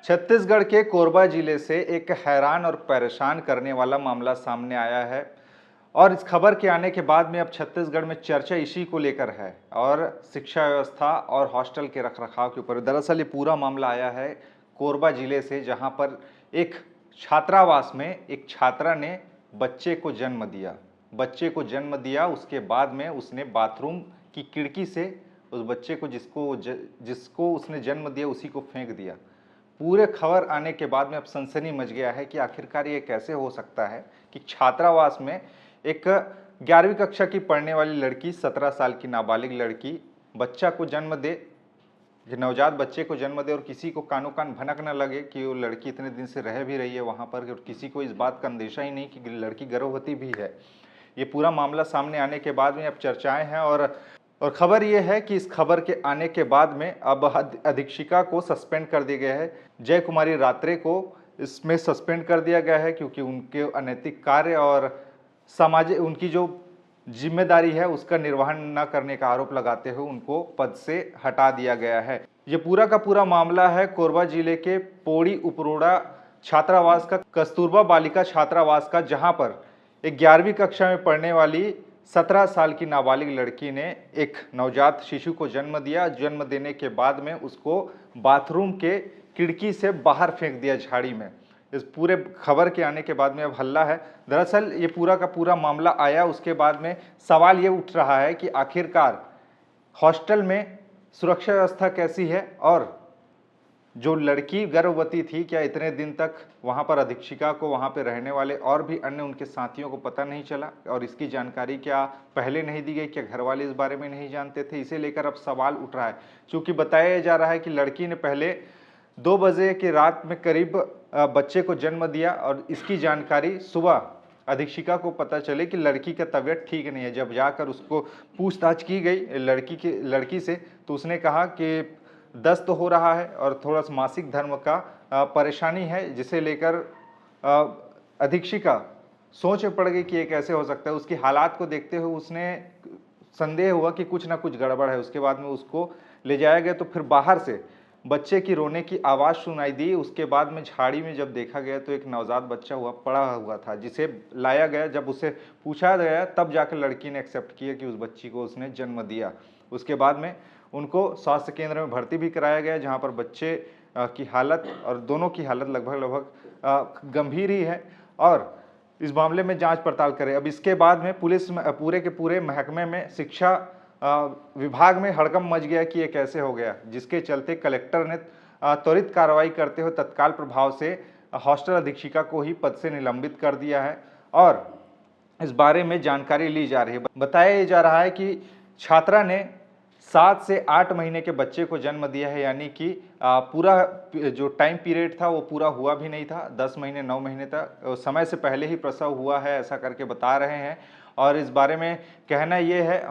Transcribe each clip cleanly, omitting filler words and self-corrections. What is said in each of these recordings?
छत्तीसगढ़ के कोरबा जिले से एक हैरान और परेशान करने वाला मामला सामने आया है और इस खबर के आने के बाद में अब छत्तीसगढ़ में चर्चा इसी को लेकर है और शिक्षा व्यवस्था और हॉस्टल के रखरखाव के ऊपर। दरअसल ये पूरा मामला आया है कोरबा जिले से, जहां पर एक छात्रावास में एक छात्रा ने बच्चे को जन्म दिया। उसके बाद में उसने बाथरूम की खिड़की से उस बच्चे को जिसको उसने जन्म दिया उसी को फेंक दिया। पूरे खबर आने के बाद में अब सनसनी मच गया है कि आखिरकार ये कैसे हो सकता है कि छात्रावास में एक 11वीं कक्षा की पढ़ने वाली लड़की, 17 साल की नाबालिग लड़की बच्चा को जन्म दे, नवजात बच्चे को जन्म दे और किसी को कानो कान भनक न लगे कि वो लड़की इतने दिन से रह भी रही है वहाँ पर और किसी को इस बात का अंदेशा ही नहीं कि लड़की गर्भवती भी है। ये पूरा मामला सामने आने के बाद में अब चर्चाएं हैं और खबर ये है कि इस खबर के आने के बाद में अब अधीक्षिका को सस्पेंड कर दिया गया है। जय कुमारी रात्रे को इसमें सस्पेंड कर दिया गया है क्योंकि उनके अनैतिक कार्य और सामाजिक उनकी जो जिम्मेदारी है उसका निर्वहन न करने का आरोप लगाते हुए उनको पद से हटा दिया गया है। ये पूरा का पूरा मामला है कोरबा जिले के पोड़ी उपरोड़ा छात्रावास का, कस्तूरबा बालिका छात्रावास का, जहां पर एक 11वीं कक्षा में पढ़ने वाली 17 साल की नाबालिग लड़की ने एक नवजात शिशु को जन्म दिया। जन्म देने के बाद में उसको बाथरूम के खिड़की से बाहर फेंक दिया, झाड़ी में। इस पूरे खबर के आने के बाद में अब हल्ला है। दरअसल ये पूरा का पूरा मामला आया, उसके बाद में सवाल ये उठ रहा है कि आखिरकार हॉस्टल में सुरक्षा व्यवस्था कैसी है और जो लड़की गर्भवती थी, क्या इतने दिन तक वहां पर अधीक्षिका को, वहां पर रहने वाले और भी अन्य उनके साथियों को पता नहीं चला और इसकी जानकारी क्या पहले नहीं दी गई? क्या घर वाले इस बारे में नहीं जानते थे? इसे लेकर अब सवाल उठ रहा है। चूंकि बताया जा रहा है कि लड़की ने पहले 2 बजे की रात में करीब बच्चे को जन्म दिया और इसकी जानकारी सुबह अधीक्षिका को पता चले कि लड़की का तबीयत ठीक नहीं है। जब जाकर उसको पूछताछ की गई लड़की से, तो उसने कहा कि दस्त हो रहा है और थोड़ा सा मासिक धर्म का परेशानी है, जिसे लेकर अधीक्षिका सोच में पड़ गई कि ये कैसे हो सकता है। उसकी हालात को देखते हुए उसने संदेह हुआ कि कुछ ना कुछ गड़बड़ है। उसके बाद में उसको ले जाया गया तो फिर बाहर से बच्चे की रोने की आवाज़ सुनाई दी। उसके बाद में झाड़ी में जब देखा गया तो एक नवजात बच्चा पड़ा हुआ था, जिसे लाया गया। जब उसे पूछा गया तब जाकर लड़की ने एक्सेप्ट किया कि उस बच्ची को उसने जन्म दिया। उसके बाद में उनको स्वास्थ्य केंद्र में भर्ती भी कराया गया, जहां पर बच्चे की हालत और दोनों की हालत लगभग गंभीर ही है और इस मामले में जांच पड़ताल करे। अब इसके बाद में पुलिस पूरे के पूरे महकमे में, शिक्षा विभाग में हड़कंप मच गया कि ये कैसे हो गया, जिसके चलते कलेक्टर ने त्वरित कार्रवाई करते हुए तत्काल प्रभाव से हॉस्टल अधीक्षिका को ही पद से निलंबित कर दिया है और इस बारे में जानकारी ली जा रही है। बताया जा रहा है कि छात्रा ने 7 से 8 महीने के बच्चे को जन्म दिया है, यानी कि पूरा जो टाइम पीरियड था वो पूरा हुआ भी नहीं था। 10 महीने 9 महीने तक समय से पहले ही प्रसव हुआ है, ऐसा करके बता रहे हैं। और इस बारे में कहना ये है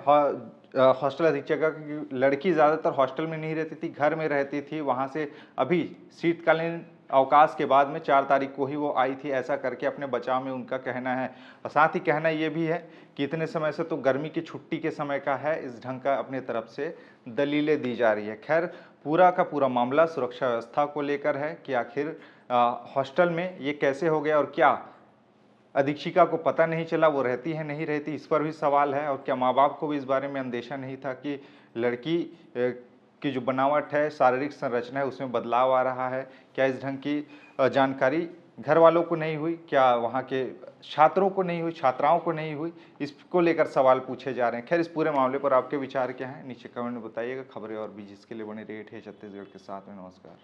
हॉस्टल अधीक्षक की लड़की ज़्यादातर हॉस्टल में नहीं रहती थी, घर में रहती थी। वहाँ से अभी शीतकालीन अवकाश के बाद में 4 तारीख को ही वो आई थी, ऐसा करके अपने बचाव में उनका कहना है। और साथ ही कहना ये भी है कि इतने समय से तो गर्मी की छुट्टी के समय का है, इस ढंग का अपने तरफ से दलीलें दी जा रही है। खैर, पूरा का पूरा मामला सुरक्षा व्यवस्था को लेकर है कि आखिर हॉस्टल में ये कैसे हो गया और क्या अधीक्षिका को पता नहीं चला, वो रहती है नहीं रहती, इस पर भी सवाल है। और क्या माँ बाप को भी इस बारे में अंदेशा नहीं था कि लड़की की जो बनावट है, शारीरिक संरचना है, उसमें बदलाव आ रहा है? क्या इस ढंग की जानकारी घर वालों को नहीं हुई? क्या वहाँ के छात्रों को नहीं हुई, छात्राओं को नहीं हुई? इसको लेकर सवाल पूछे जा रहे हैं। खैर, इस पूरे मामले पर आपके विचार क्या हैं? नीचे कमेंट में बताइएगा। खबरें और भी जिसके लिए बने रहिए छत्तीसगढ़ के साथ में। नमस्कार।